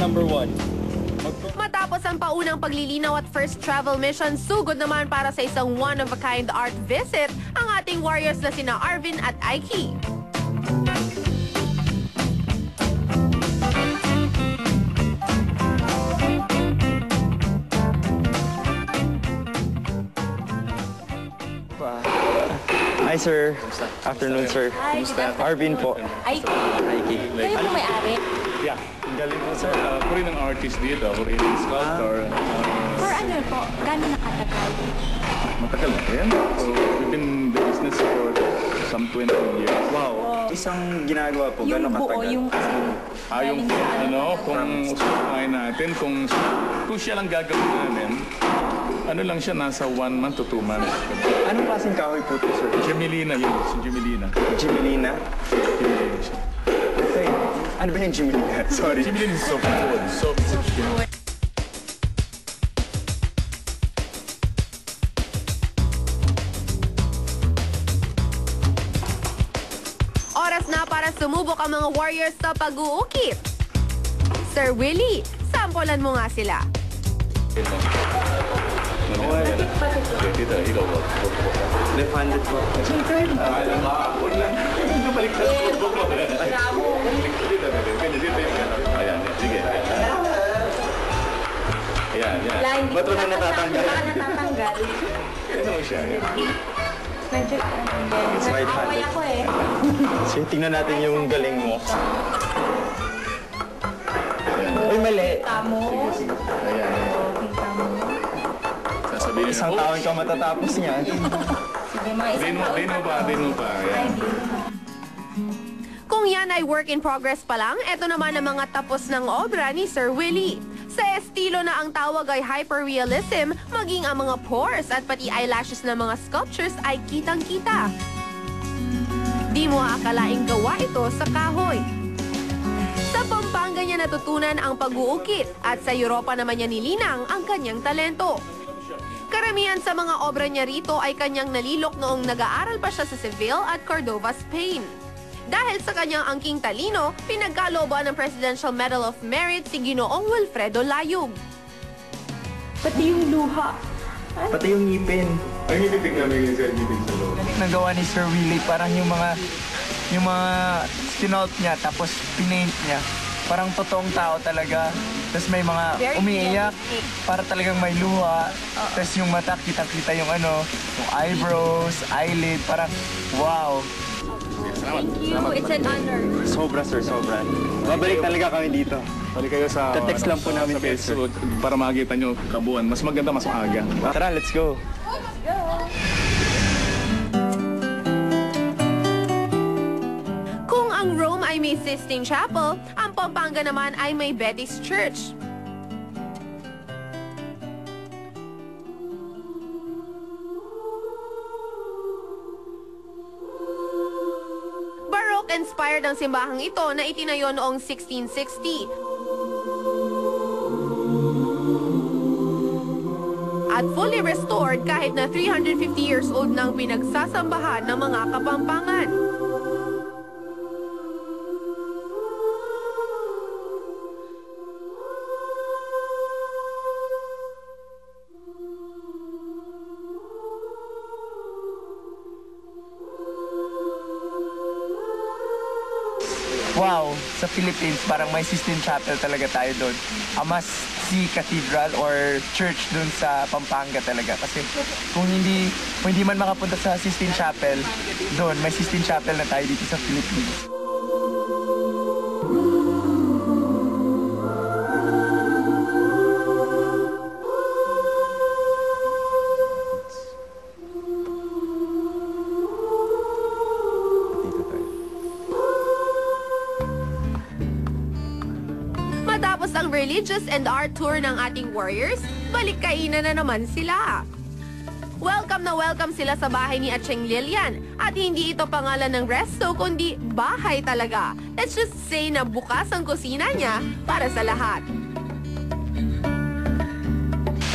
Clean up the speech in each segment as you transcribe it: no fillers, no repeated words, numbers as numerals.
number 1. Matapos ang paunang paglilinaw at first travel mission, sugod naman para sa isang one-of-a-kind art visit ang ating warriors na sina Arvin at Aiki. Hi, sir. Afternoon, sir. Hi, good afternoon. Arvin po. Aiki. Aiki. Kayo po may-ari? Yeah, ang galing po sir. Ako rin ang artist dito. Ako rin ang sculptor. For ano po? Gano'n nakatagal? Matagal na yan. So, we've been in the business for some 20 years. Wow. Isang ginagawa po, Yung gano'ng buo, katagal? yung Yung ano, kung usukain natin, kung siya lang gagawin namin, ano lang siya, nasa 1 month to 2 months. Anong klaseng kahoy po ito, sir? Gemelina yun, si Gemelina. Gemelina? Gemelina siya. Okay. Ano ba yung Gemelina? Sorry. Gemelina is softwood. Softwood. Oras na para sumubok ang mga warriors sa pag-uukit. Sir Willie, sampulan mo nga sila. Left-handed po. Ayan, sige. Ayan, ayan. Ba't mo na natatanggal? Baka natatanggal. Ano siya? Medyo, It's right-handed. nakakaway ako eh. So, tingnan natin yung galing mo. Uy, mali. Tamo. Ayan. Kita mo. Sasabihin niya, Isang taon ka matatapos niyan. Sige, mga isang taon Din mo pa. Ayan. Kung yan ay work in progress pa lang, eto naman ang mga tapos ng obra ni Sir Willie. Sa estilo na ang tawag ay hyperrealism, maging ang mga pores at pati eyelashes ng mga sculptures ay kitang-kita. Di mo akalaing gawa ito sa kahoy. Sa Pampanga niya natutunan ang pag-uukit at sa Europa naman niya nilinang ang kanyang talento. Karamihan sa mga obra niya rito ay kanyang nalilok noong nag-aaral pa siya sa Seville at Cordova, Spain. Dahil sa kanyang angking talino, pinagkalooban ng Presidential Medal of Merit si Ginoong Wilfredo Layug. Pati yung luha. Pati yung ngipin. Ang hinitig namin yung ngipin sa loob. Nagawa ni Sir Willie, parang yung mga skinalt niya, tapos pinaint niya. Parang totoong tao talaga. Tapos may mga Very umiiyak, realistic. para talagang may luha. Tapos yung mata, kitang-kita yung yung eyebrows, eyelid, parang wow. Thank you. It's an honor. Sobra, sir, sobra. Babalik talaga kami dito. Balik kayo sa... Te-text lang po namin kayo, sir. Para makita nyo kabuuan. Mas maganda, mas maaga. Tara, let's go. Kung ang Rome ay may Sistine Chapel, ang Pampanga naman ay may Betis Church. Baroque-inspired ang simbahang ito na itinayo noong 1660. At fully restored kahit na 350 years old nang pinagsasambahan ng mga Kapampangan. Wow, sa Philippines, parang may Sistine Chapel talaga tayo doon. Mas si Cathedral or church doon sa Pampanga talaga. Kasi kung hindi man makapunta sa Sistine Chapel, doon may Sistine Chapel na tayo dito sa Philippines. Matapos ang religious and art tour ng ating warriors, balik kainan na naman sila. Welcome na welcome sila sa bahay ni Acheng Lilian. At hindi ito pangalan ng resto, kundi bahay talaga. Let's just say na bukas ang kusina niya para sa lahat.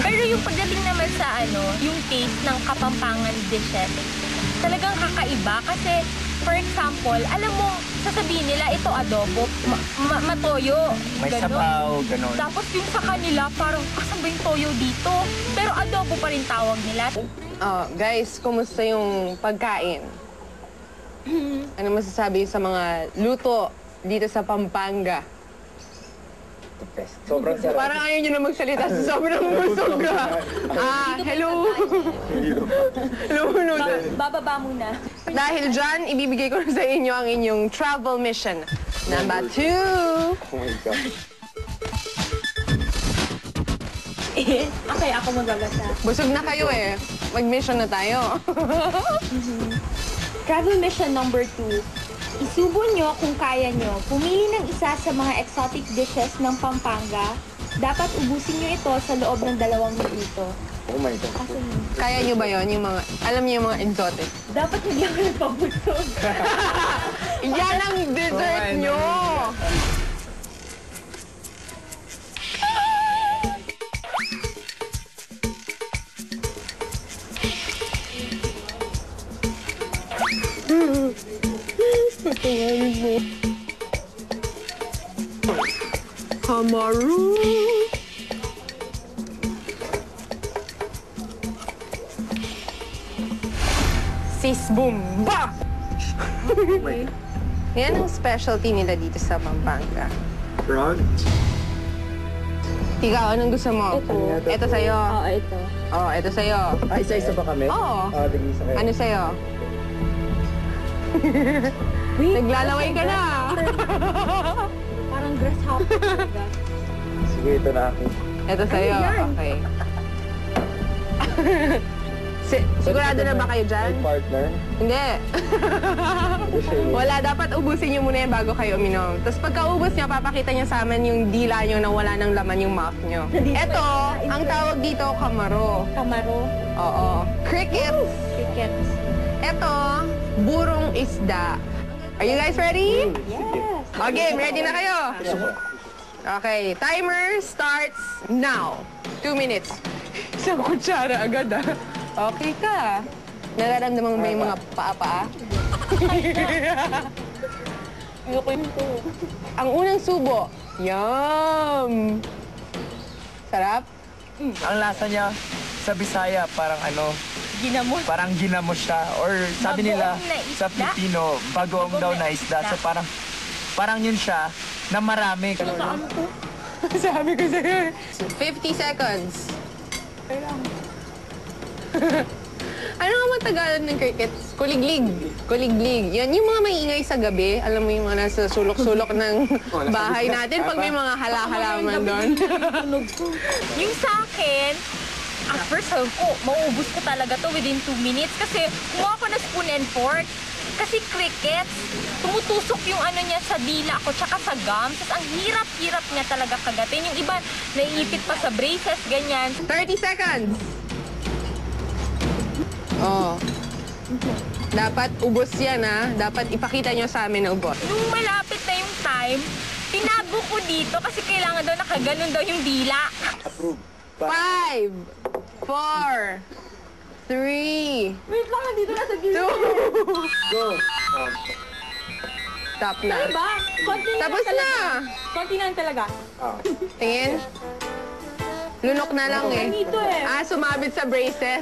Pero yung pagdating naman sa yung taste ng Kapampangan dishes, talagang kakaiba kasi, for example, alam mo, sasabihin nila, ito adobo, matoyo. May ganon. sabaw, ganon. Tapos yung sa kanila, parang asan ba yung toyo dito? Pero adobo pa rin tawag nila. Oh, guys, kumusta yung pagkain? Ano masasabi sa mga luto dito sa Pampanga? Sobrang sarap. Parang ayaw nyo na magsalita sa sobrang busog ka. Hello. Hello, noodles. Bababa muna. Dahil dyan, ibibigay ko na sa inyo ang inyong travel mission. Number 2. Oh my God. Okay, ako magbabasa. Busog na kayo eh. Mag-mission na tayo. Travel mission number 2. Isubo nyo kung kaya nyo. Pumili ng isa sa mga exotic dishes ng Pampanga. Dapat ubusin nyo ito sa loob ng 2 minuto. Oh my God. Kaya nyo ba yon yung mga, alam niyo yung mga exotic? Dapat hindi ako nagpabusog. Yan ang dessert nyo! Hamaru! Sis Bumba! Yan ang specialty nila dito sa Pampanga. Frog? Ikaw, anong gusto mo? Ito sa'yo. Oo, ito. Oh, ito sa'yo. Isa-isa ba kami? Oo. Tigisa kayo. Ano sa'yo? Naglalaway ka na. Parang grasshopper talaga. Sige, ito na akin. Ito sa'yo. Okay. Sigurado na ba kayo dyan? May partner? Hindi. Wala, dapat ubusin niyo muna yan bago kayo uminom. Tapos pagkaubos niya, papakita niya sa amin yung dila niyo na wala ng laman yung mouth niyo. Ito, ang tawag dito, kamaro. Kamaro. Oo. Crickets. Crickets. Ito, burong isda. Are you guys ready? Yes. Okay, ready na kayo? Okay, timer starts now. 2 minutes. Isang kutsara agad ah. Okay ka. Nararamdaman mo ba yung mga paa-paa? Ayoko yun to. Ang unang subo. Yum! Sarap? Ang lasa niya sa Bisaya, parang ano, Ginamos. parang ginamos siya. Or sabi nila Bagoong na isda? sa Pilipino, bagoong daw na isda. So parang yun siya na marami. Sabi ko sa'yo. 50 seconds. Ano nga mga Tagalog ng crickets? Kuliglig. Kuliglig. Yan yung mga maingay sa gabi. Alam mo yung mga nasa sulok-sulok ng bahay natin pag may mga hala-halaman doon. Yung sa akin, at first sabi ko, mauubos ko talaga to within 2 minutes kasi kumuha ko na spoon and fork. Kasi crickets, tumutusok yung ano niya sa dila ko tsaka sa gums. Tapos ang hirap-hirap niya talaga kagatin. Yung iba, naiipit pa sa braces, ganyan. 30 seconds. Oh. Dapat ubos yan, ha? Dapat ipakita nyo sa amin na ubos. Nung malapit na yung time, tinago ko dito kasi kailangan daw nakaganon daw yung dila. 5, 4, 3, Wait lang, nandito na sa 2, Go! stop na. Diba? Konti na Tapos lang talaga. na. Konti na lang talaga. Tingin. Lunok na lang eh. Ganito eh. Sumabit sa braces.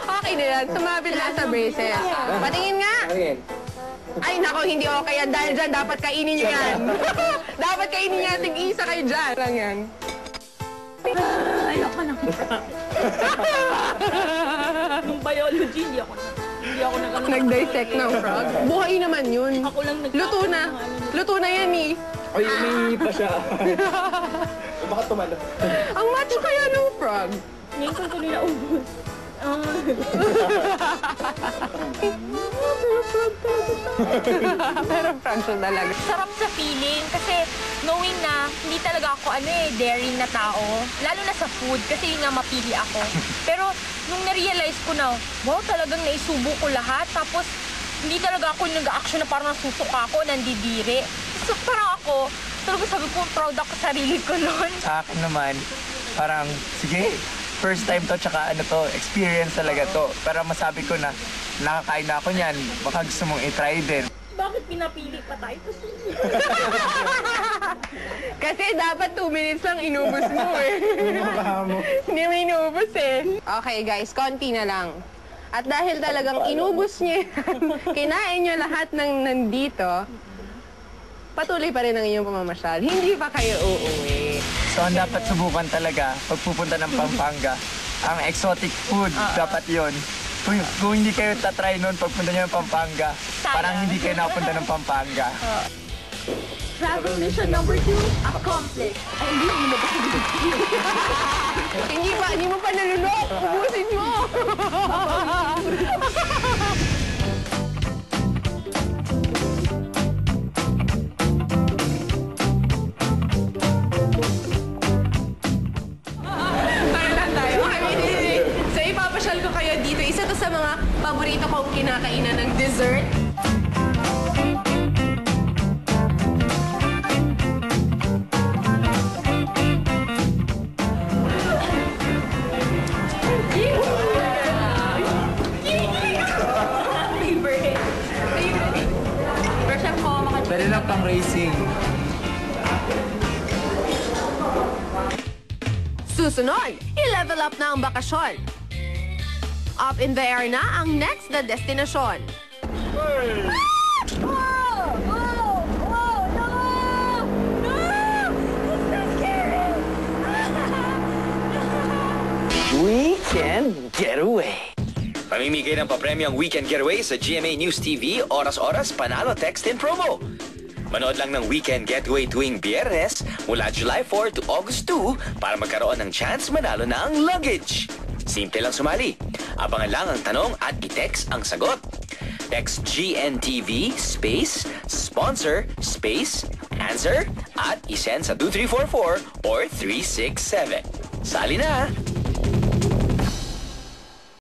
Okay na yan. Sumabit na sa braces. Patingin nga. Ayan. Ay, nako, hindi okay yan. Dahil dyan, dapat kainin nyo yan. Dapat kainin nyo yan. Tig-isa kayo dyan. Lang yan. Ayoko na. Nung biology, hindi ako na. Nag-dissect ng frog. Buhay naman yun. Ako lang Luto na. Luto na yan eh. Ay, umihi pa siya. Baka tumalo. Ang macho kaya ng frog. Ngayon ko tuloy na ubus. Pero frog siya talaga. Sarap sa feeling kasi knowing na hindi talaga ako daring na tao. Lalo na sa food kasi yun nga mapili ako. Pero nung na-realize ko na, wow, talagang naisubo ko lahat. Tapos hindi talaga ako nag-action na parang nasusuka ako, nandidiri. So parang ako, talaga sabi ko, proud ako sa sarili ko noon. Sa akin naman, parang, sige, first time to, tsaka ano to, experience talaga to. Para masabi ko na, nakakain na ako niyan, baka gusto mong i-try din. bakit pinapili pa tayo? Kasi dapat 2 minutes lang inubos mo eh. Hindi mo inubos eh. Okay guys, konti na lang. At dahil talagang inubos niyo yan, kinain niyo lahat ng nandito, patuloy pa rin ang inyong pamamasyal. Hindi pa kayo uuwi. So, ang dapat subukan talaga, pag pupunta ng Pampanga, ang exotic food, dapat yon. Kung hindi kayo tatry nun pagpunta nyo ng Pampanga, parang hindi kayo nakapunta ng Pampanga. Travel mission number 2, accomplished. Ay, Hindi mo pa nalunok. Ubusin mo. Para lang tayo. So, ipapasyal ko kayo dito. Isa to sa mga paborito kong kinakainan ng dessert. Pwede lang pang racing. Susunod, i-level up na ang bakasyon. Up in the air na ang next na destinasyon. Weekend Getaway. Pamimigay ng papremyong Weekend Getaway sa GMA News TV, oras-oras, panalo, text, and promo. Manood lang ng Weekend Getaway tuwing Biyernes mula July 4 to August 2 para magkaroon ng chance manalo ng luggage. Simple lang sumali. Abangan lang ang tanong at i-text ang sagot. Text GNTV space sponsor space answer at isend sa 2344 or 367. Sali na!